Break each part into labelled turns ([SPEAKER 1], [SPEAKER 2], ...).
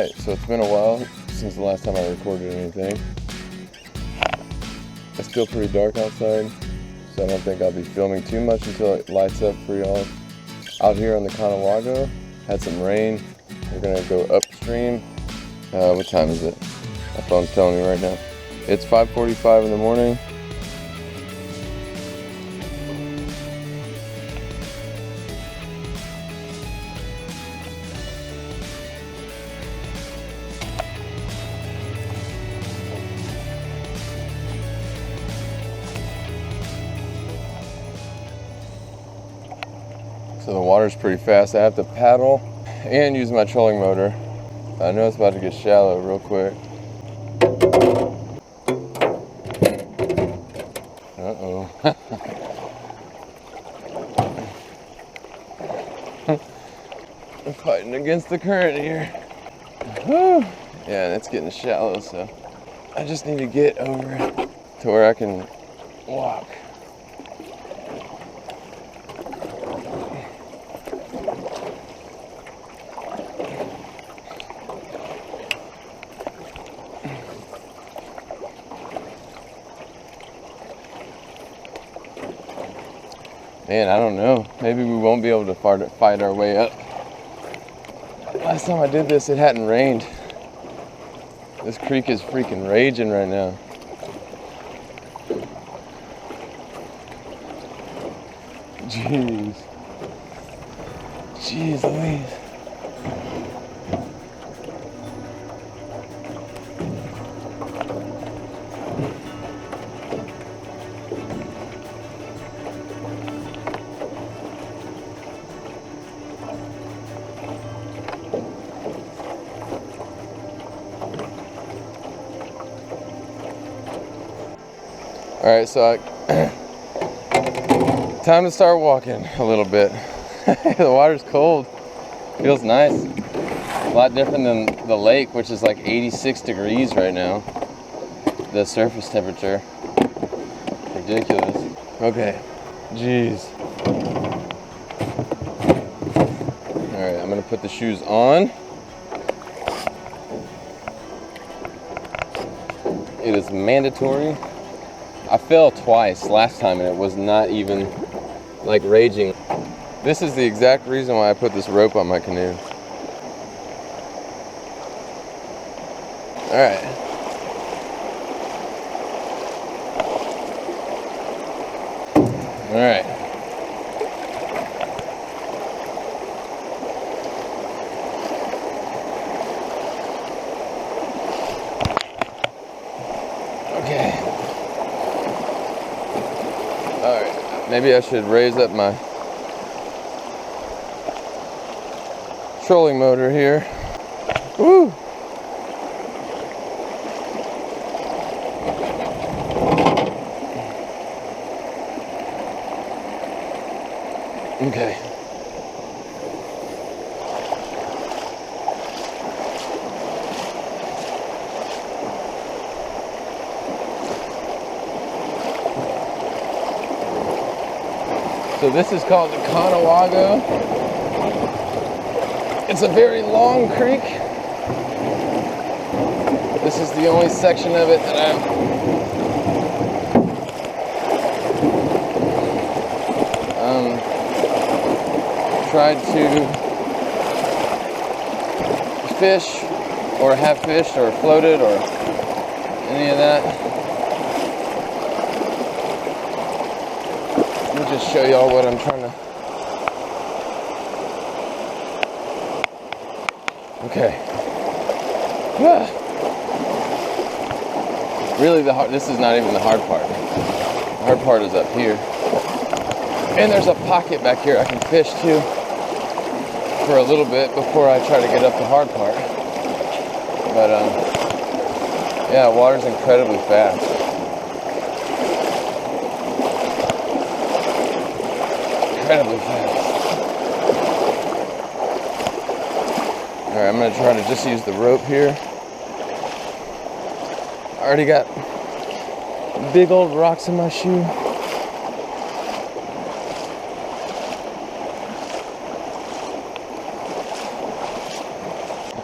[SPEAKER 1] light, so it's been a while since the last time I recorded anything. It's still pretty dark outside, so I don't think I'll be filming too much until it lights up for y'all. Out here on the Canoe, had some rain. We're gonna go upstream. What time is it? My phone's telling me right now. It's 5:45 in the morning. So the water's pretty fast. I have to paddle and use my trolling motor. I know it's about to get shallow real quick. Uh-oh. I'm fighting against the current here. Whew. Yeah, and it's getting shallow, so I just need to get over to where I can walk. Man, I don't know. Maybe we won't be able to fight our way up. Last time I did this, it hadn't rained. This creek is freaking raging right now. Jeez. Jeez Louise. All right, so time to start walking a little bit. The water's cold, feels nice. A lot different than the lake, which is like 86 degrees right now. The surface temperature, ridiculous. Okay, jeez. All right, I'm gonna put the shoes on. It is mandatory. I fell twice last time and it was not even like raging. This is the exact reason why I put this rope on my canoe. All right. All right. Okay. All right. Maybe I should raise up my trolling motor here. Woo! Okay. So this is called the Canoe. It's a very long creek. This is the only section of it that I've tried to fish or have fished or floated or any of that. Let me just show y'all what I'm trying to. Okay. Really, this is not even the hard part. The hard part is up here. And there's a pocket back here I can fish to for a little bit before I try to get up the hard part. But yeah, water's incredibly fast. Incredibly fast. All right, I'm gonna try to just use the rope here. I already got big old rocks in my shoe.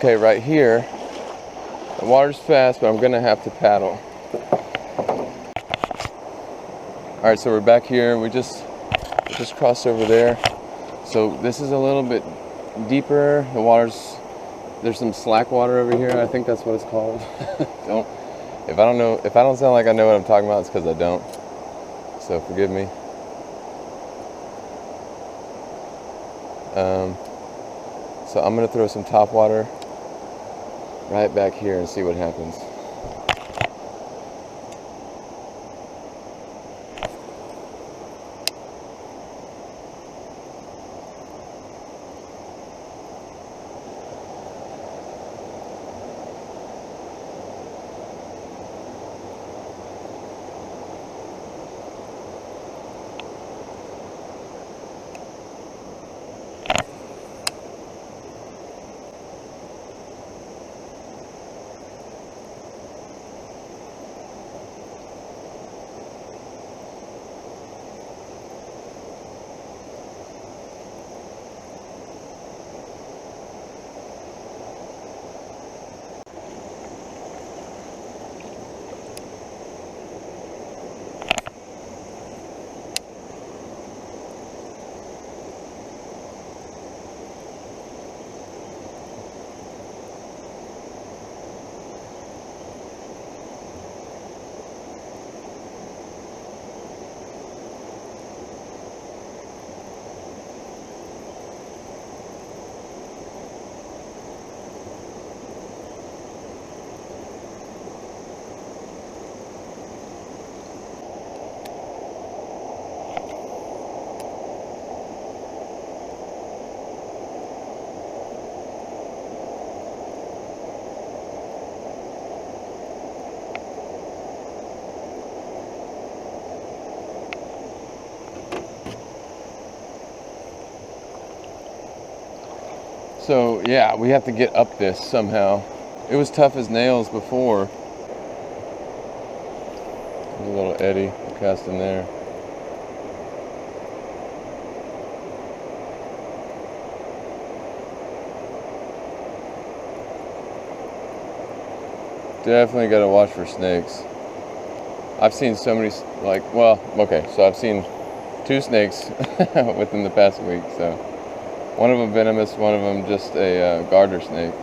[SPEAKER 1] Okay, right here, the water's fast, but I'm gonna have to paddle. All right, so we're back here. We just crossed over there. So this is a little bit deeper. There's some slack water over here. I think that's what it's called. If I don't sound like I know what I'm talking about, it's because I don't. So forgive me. So I'm gonna throw some top water right back here and see what happens. So yeah, we have to get up this somehow. It was tough as nails before. There's a little eddy cast in there. Definitely got to watch for snakes. I've seen so many, so I've seen 2 snakes within the past week, so. One of them venomous, one of them just a garter snake.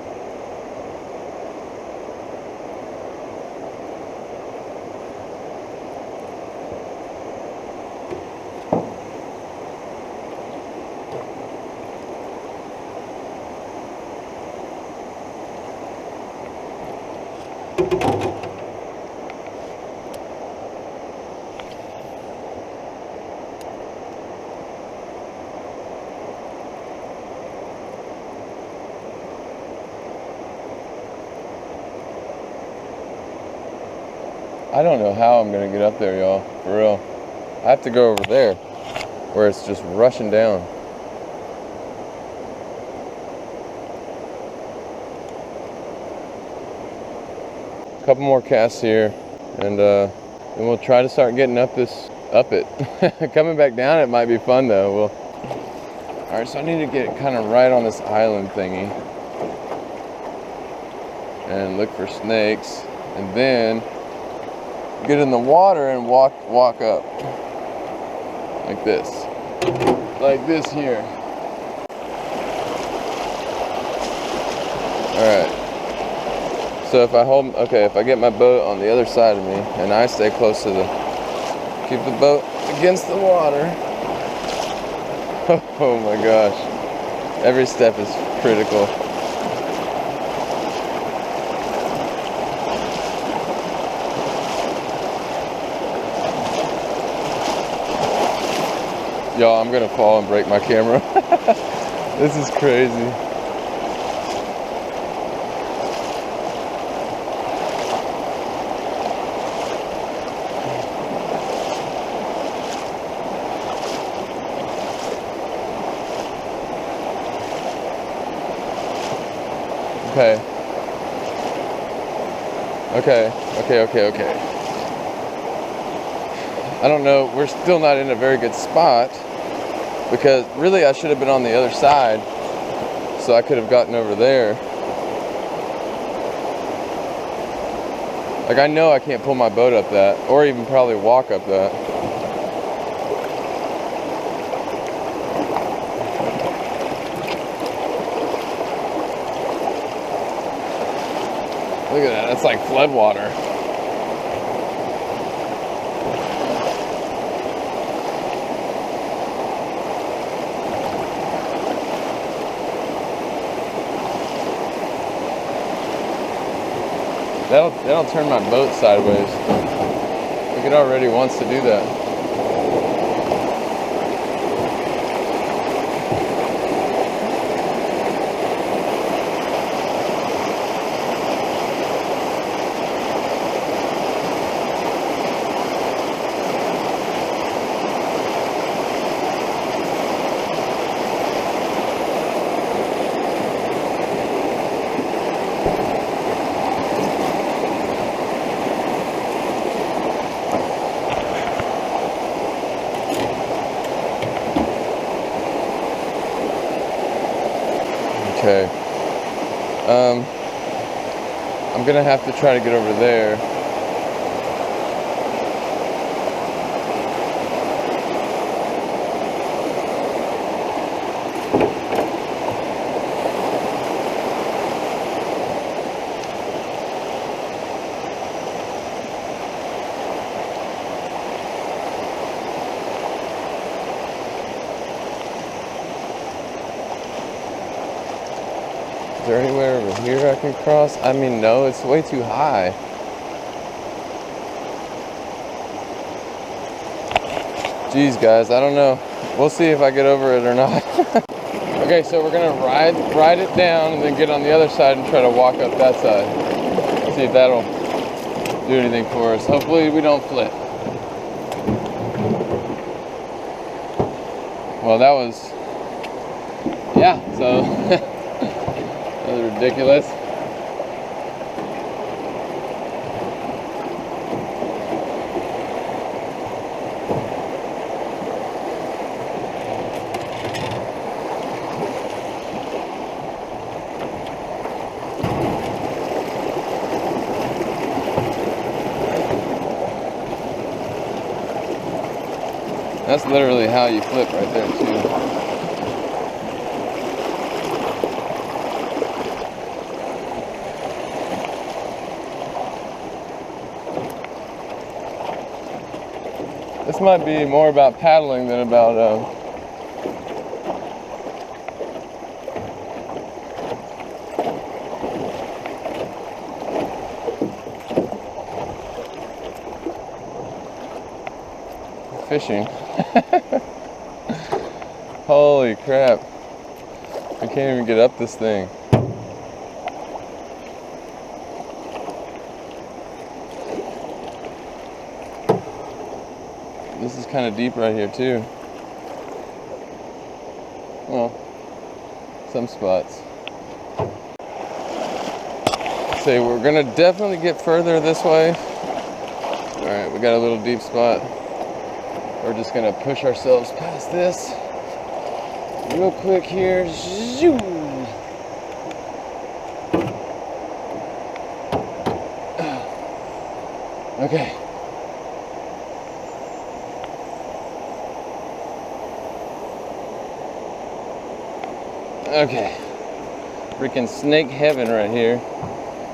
[SPEAKER 1] I don't know how I'm gonna get up there, y'all, for real. I have to go over there, where it's just rushing down. A couple more casts here, and we'll try to start getting up it. Coming back down, it might be fun though. All right, so I need to get kind of right on this island thingy, and look for snakes, and then get in the water and walk up like this here. All right, so if I get my boat on the other side of me and I stay close to keep the boat against the water. Oh my gosh, every step is critical. Y'all, I'm gonna fall and break my camera. This is crazy. Okay. I don't know, we're still not in a very good spot because really I should have been on the other side so I could have gotten over there. Like, I know I can't pull my boat up that, or even probably walk up that. Look at that, that's like flood water. That'll turn my boat sideways. Like, it already wants to do that. Okay. I'm gonna have to try to get over there. Is there anywhere over here I can cross? I mean, no, it's way too high. Jeez, guys, I don't know. We'll see if I get over it or not. Okay, so we're gonna ride it down and then get on the other side and try to walk up that side. See if that'll do anything for us. Hopefully we don't flip. Well, that was, yeah, so that was ridiculous. That's literally how you flip right there too. This might be more about paddling than about fishing. Holy crap. I can't even get up this thing. This is kind of deep right here too. Well, some spots. Say we're gonna definitely get further this way. All right, we got a little deep spot. We're just gonna push ourselves past this real quick here. Zoom. Okay. Okay. Freaking snake heaven right here.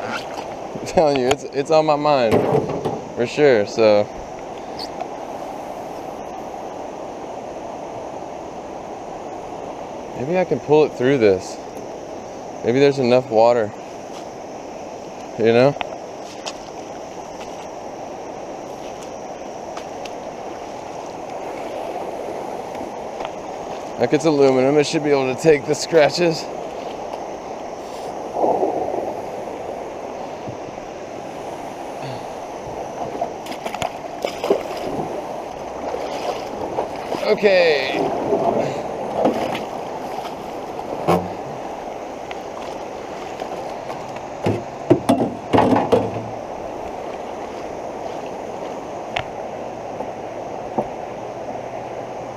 [SPEAKER 1] I'm telling you, it's on my mind for sure. So maybe I can pull it through this. Maybe there's enough water, you know? Like, it's aluminum, it should be able to take the scratches. Okay.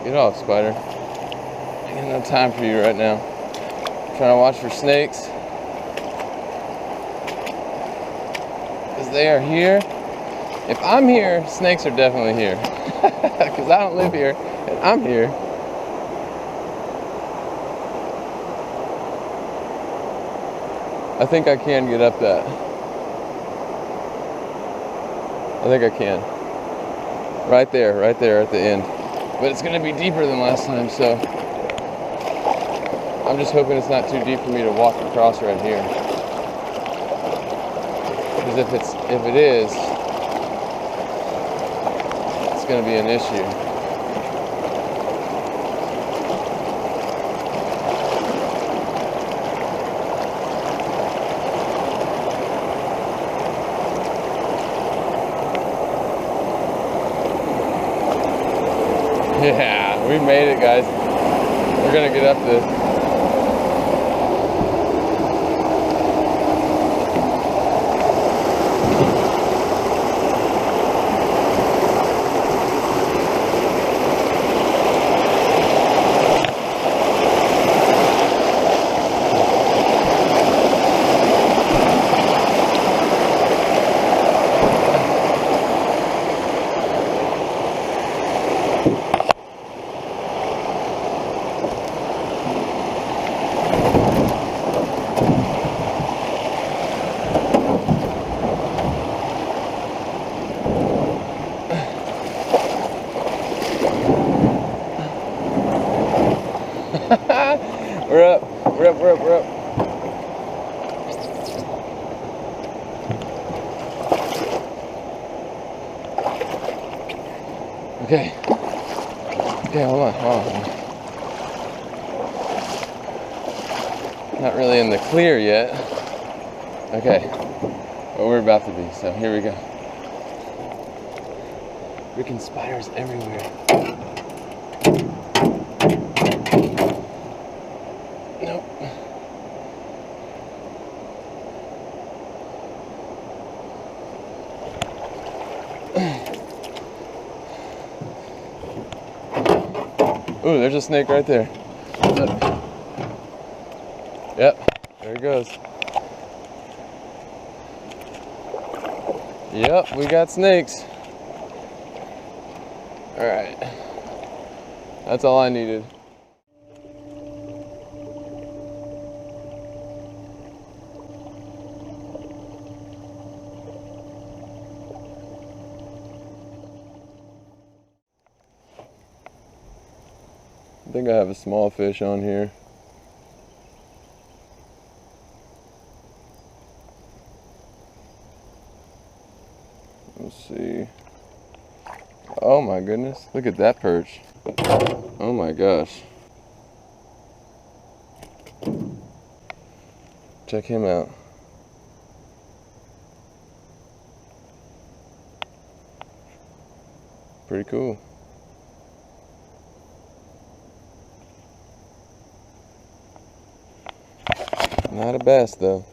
[SPEAKER 1] Get off, spider. I got no time for you right now. I'm trying to watch for snakes. Because they are here. If I'm here, snakes are definitely here. Because I don't live here, and I'm here. I think I can get up that. I think I can. Right there at the end. But it's going to be deeper than last time, so I'm just hoping it's not too deep for me to walk across right here. Because if it is, it's going to be an issue. Yeah, we made it, guys. We're gonna get up this. We're up. Okay, hold on. Not really in the clear yet. Okay, but we're about to be, so here we go. Freaking spiders everywhere. Nope. Ooh, there's a snake right there. Yep, there it goes. Yep, we got snakes. All right, that's all I needed. I think I have a small fish on here. Let's see. Oh my goodness, look at that perch. Oh my gosh. Check him out. Pretty cool. Not a bass though.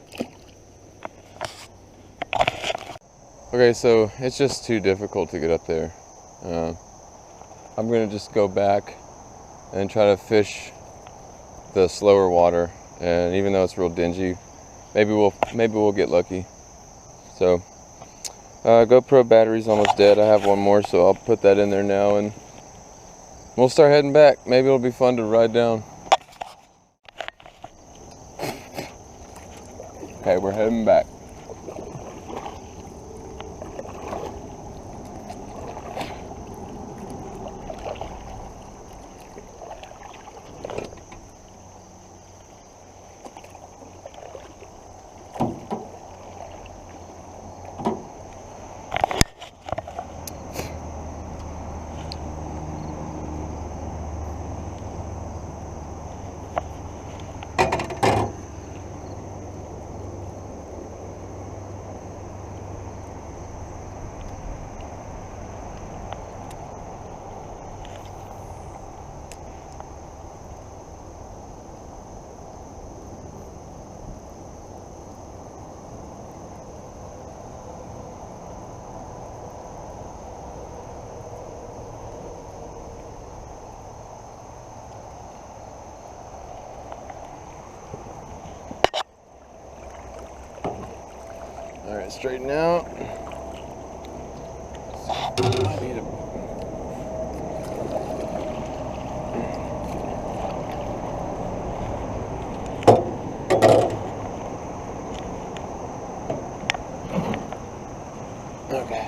[SPEAKER 1] Okay, so it's just too difficult to get up there. I'm gonna just go back and try to fish the slower water, and even though it's real dingy, maybe we'll get lucky. So GoPro battery's almost dead. I have one more, so I'll put that in there now and we'll start heading back. Maybe it'll be fun to ride down. Okay, we're heading back. it straightened out. I need a... Okay.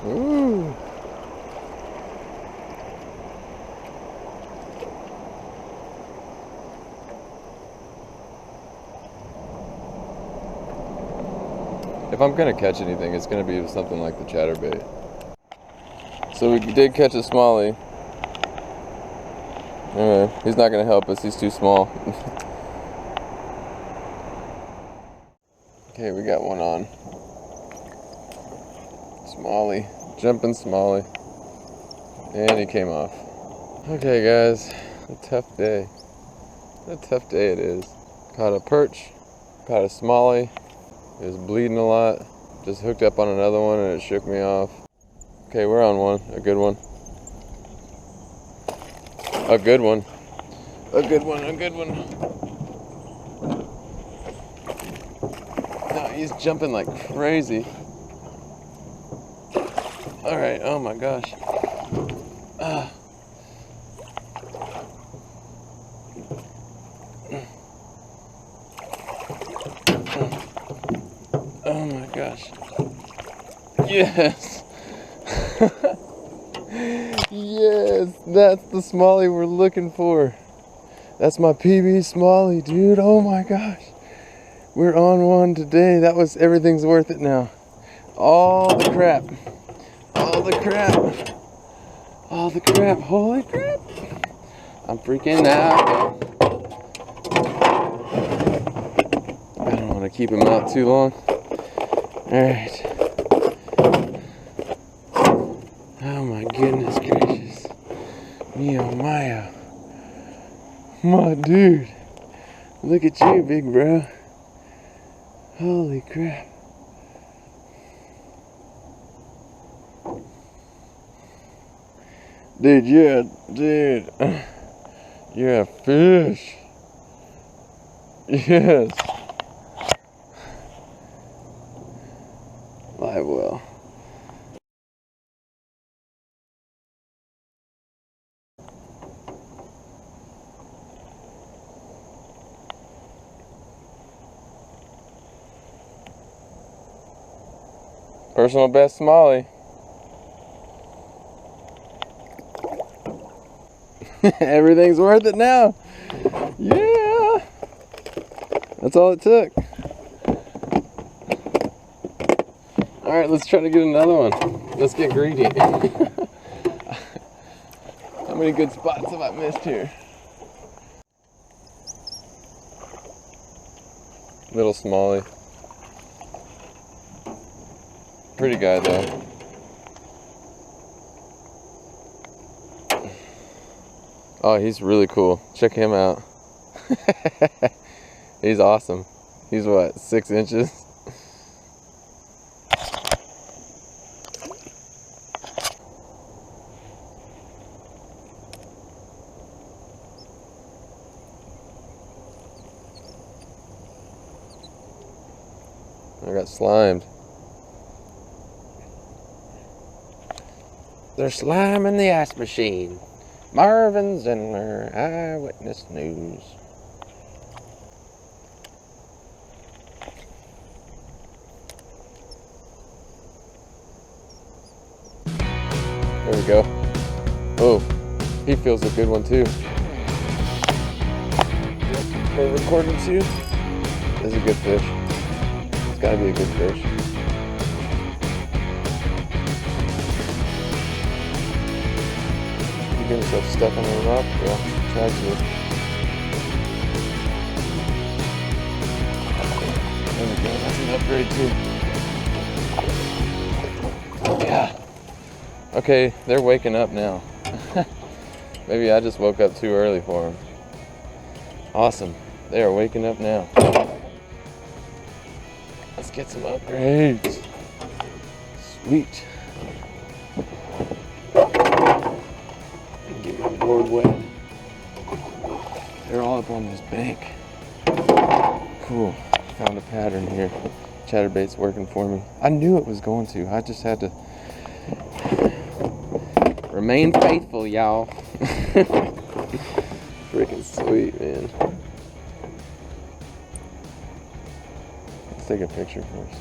[SPEAKER 1] Ooh. If I'm gonna catch anything, it's gonna be something like the chatterbait. So we did catch a smallie. Anyway, he's not gonna help us, he's too small. Okay, we got one on. Smallie, jumping smallie. And he came off. Okay guys, a tough day. What a tough day it is. Caught a perch, caught a smallie. It was bleeding a lot. Just hooked up on another one and it shook me off. Okay, we're on one, a good one. A good one. A good one, a good one. No, he's jumping like crazy. Alright, oh my gosh. Oh my gosh. Yes! Yes, that's the smallie we're looking for. That's my PB smallie, dude. Oh my gosh. We're on one today. That was, everything's worth it now. All the crap. All the crap. All the crap. Holy crap. I'm freaking out. I don't want to keep him out too long. Alright. Oh my goodness gracious. Me oh my. My dude. Look at you, big bro. Holy crap. Dude, you're a fish. Yes. Live well. Personal best smallie. Everything's worth it now. Yeah. That's all it took. Alright, let's try to get another one. Let's get greedy. How many good spots have I missed here? Little smallie. Pretty guy though. Oh, he's really cool. Check him out. He's awesome. He's what, 6 inches? I got slimed. They're sliming the ice machine. Marvin Zindler, Eyewitness News. There we go. Oh, he feels a good one too. For recording too. This is a good fish. It's gotta be a good fish. You get himself stuck on the rock? Yeah, try to. There we go, that's an upgrade too. Yeah. Okay, they're waking up now. Maybe I just woke up too early for them. Awesome, they are waking up now. Let's get some upgrades. Sweet. Get my board wet. They're all up on this bank. Cool, found a pattern here. Chatterbait's working for me. I knew it was going to, I just had to remain faithful, y'all. Freaking sweet, man. Let's take a picture first.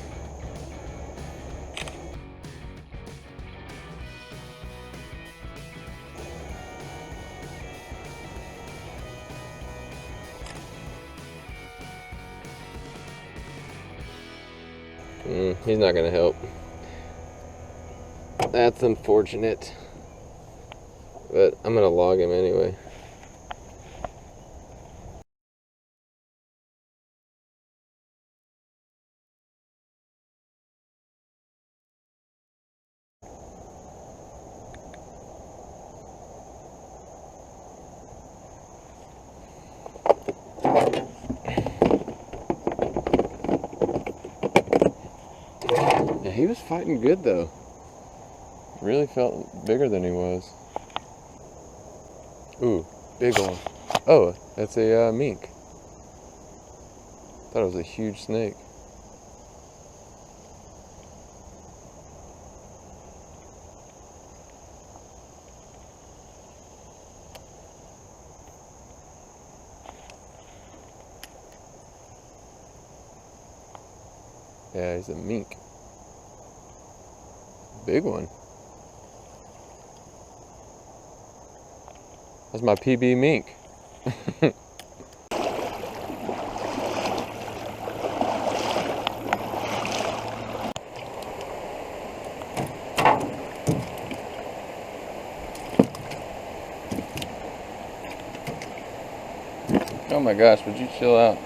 [SPEAKER 1] He's not gonna help. That's unfortunate. But I'm gonna log him anyway. Yeah, he was fighting good though. Really felt bigger than he was. Ooh, big one. Oh, that's a mink. Thought it was a huge snake. Yeah, he's a mink. Big one. That's my PB mink. Oh my gosh, would you chill out?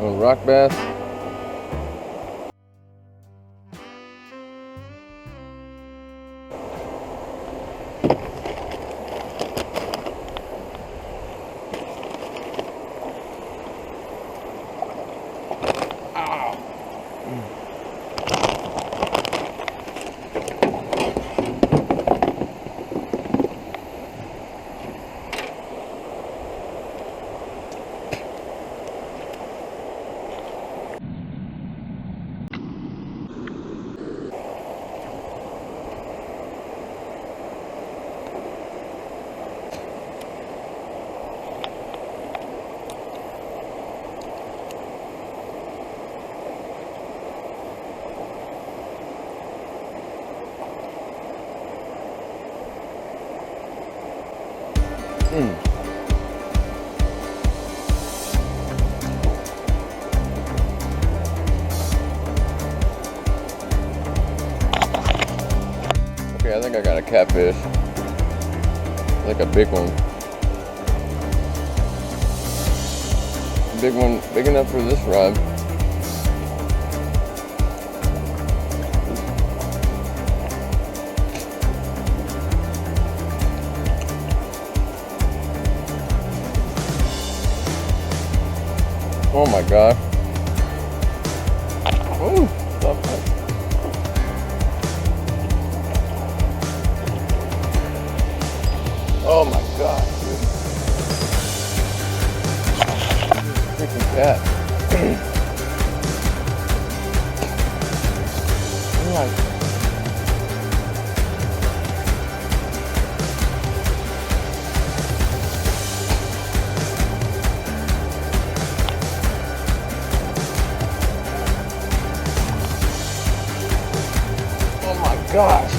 [SPEAKER 1] Oh, rock bass. Okay, I think I got a catfish. Like a big one. Big one, big enough for this rod. Oh my God. Ooh, stop that. Oh my god, dude. Freaking cat. I'm like, oh my gosh.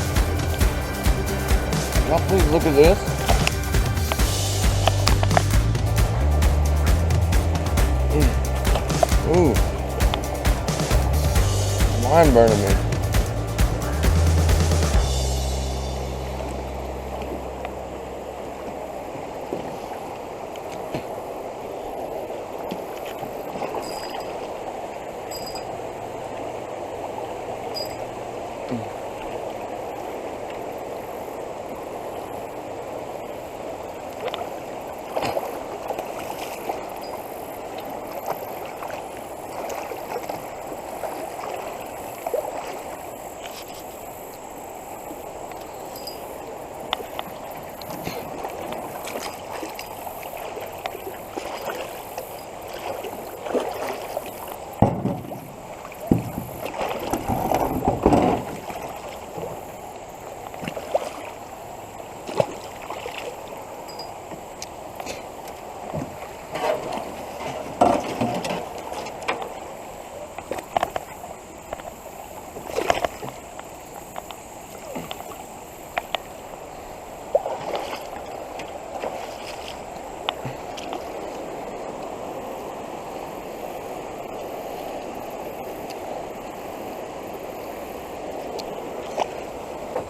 [SPEAKER 1] Y'all please look at this. Ooh. Mind burning me.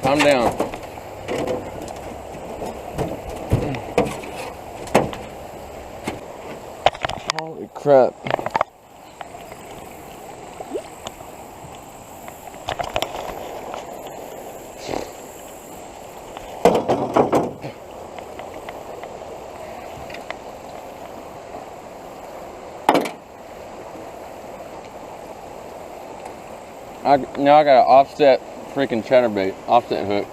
[SPEAKER 1] Calm down. Holy crap. Now I got an offset freaking chatterbait, offset hook.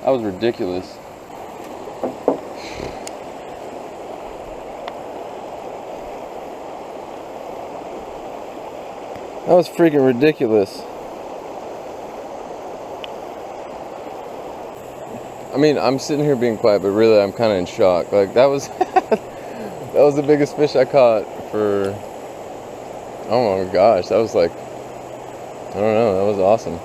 [SPEAKER 1] That was ridiculous. That was freaking ridiculous. I mean, I'm sitting here being quiet, but really I'm kind of in shock. Like, that was that was the biggest fish I caught for, oh my gosh, that was like, I don't know, that was awesome.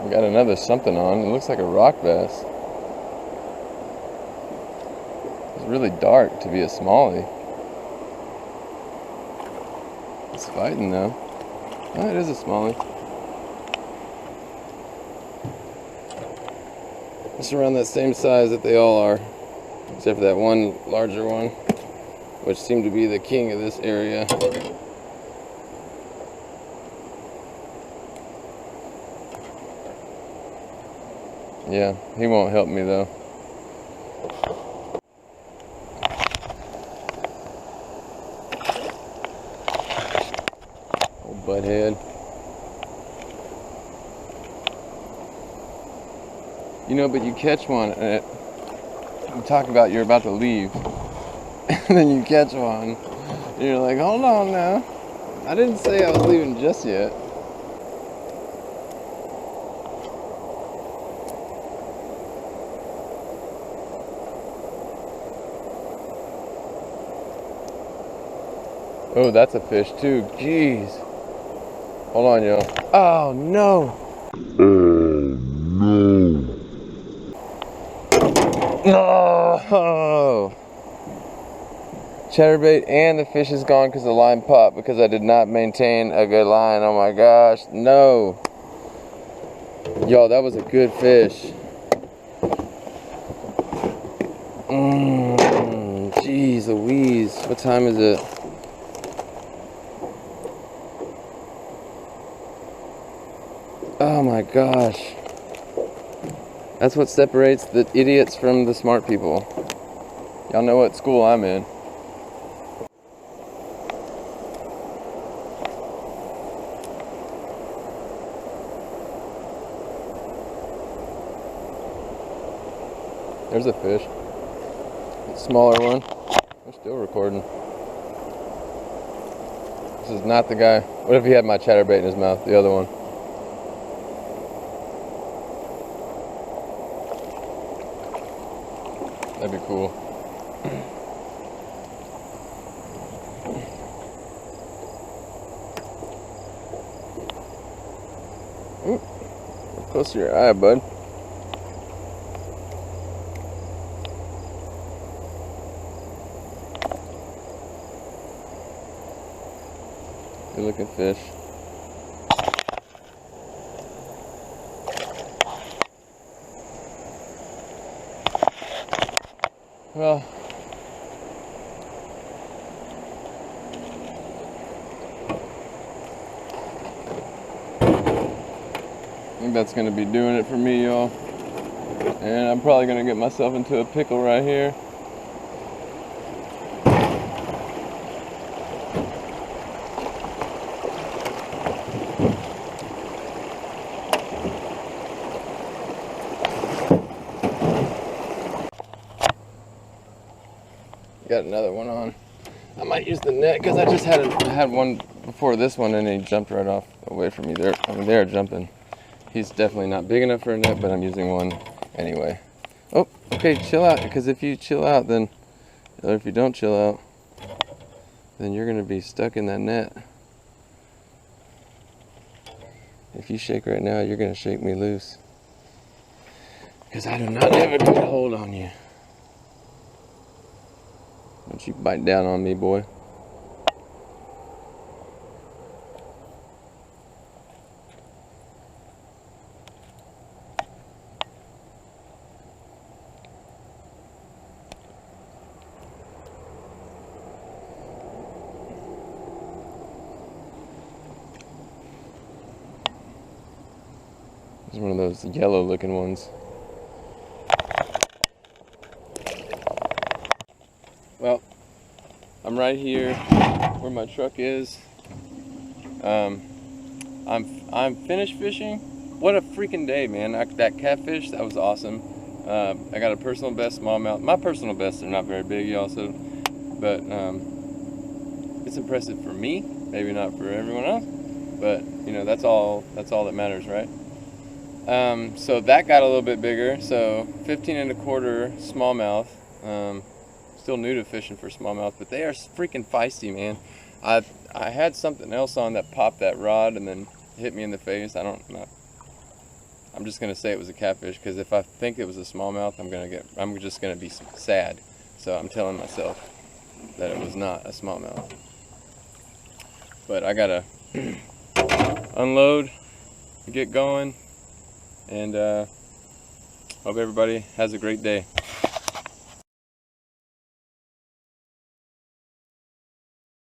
[SPEAKER 1] We got another something on. It looks like a rock bass. It's really dark to be a smallie. It's fighting though. Oh, it is a smallie. It's around that same size that they all are, except for that one larger one, which seemed to be the king of this area. Yeah, he won't help me though. Old butthead. You know, but you catch one and you talk about you're about to leave, and then you catch one, and you're like, hold on now. I didn't say I was leaving just yet. Oh, that's a fish too. Jeez. Hold on, yo. Oh no. Oh. Chatterbait and the fish is gone because the line popped because I did not maintain a good line. Oh my gosh. No. Yo, that was a good fish. Jeez Louise. What time is it? Oh my gosh. That's what separates the idiots from the smart people. Y'all know what school I'm in. There's a fish. A smaller one. We're still recording. This is not the guy. What if he had my chatterbait in his mouth? The other one. That'd be cool. Ooh, close to your eye, bud. Good looking fish. Well, I think that's gonna be doing it for me, y'all. And I'm probably gonna get myself into a pickle right here. Got another one on. I might use the net because I just had one before this one and he jumped right off away from me. They're jumping. He's definitely not big enough for a net, but I'm using one anyway. Oh, okay, chill out, because if you chill out, then, or if you don't chill out, then you're gonna be stuck in that net. If you shake right now, you're gonna shake me loose, because I do not have a good hold on you. Don't you bite down on me, boy. It's one of those yellow looking ones. Well, I'm right here where my truck is. I'm finished fishing. What a freaking day, man. That catfish, that was awesome. I got a personal best smallmouth. My personal bests are not very big, y'all, so, but it's impressive for me, maybe not for everyone else, but you know, that's all that matters, right? So that got a little bit bigger, so 15 1/4 smallmouth. Still new to fishing for smallmouth, but they are freaking feisty, man. I had something else on that popped that rod and then hit me in the face. I'm just gonna say it was a catfish, because if I think it was a smallmouth, I'm just gonna be sad. So I'm telling myself that it was not a smallmouth. But I gotta unload, get going, and hope everybody has a great day.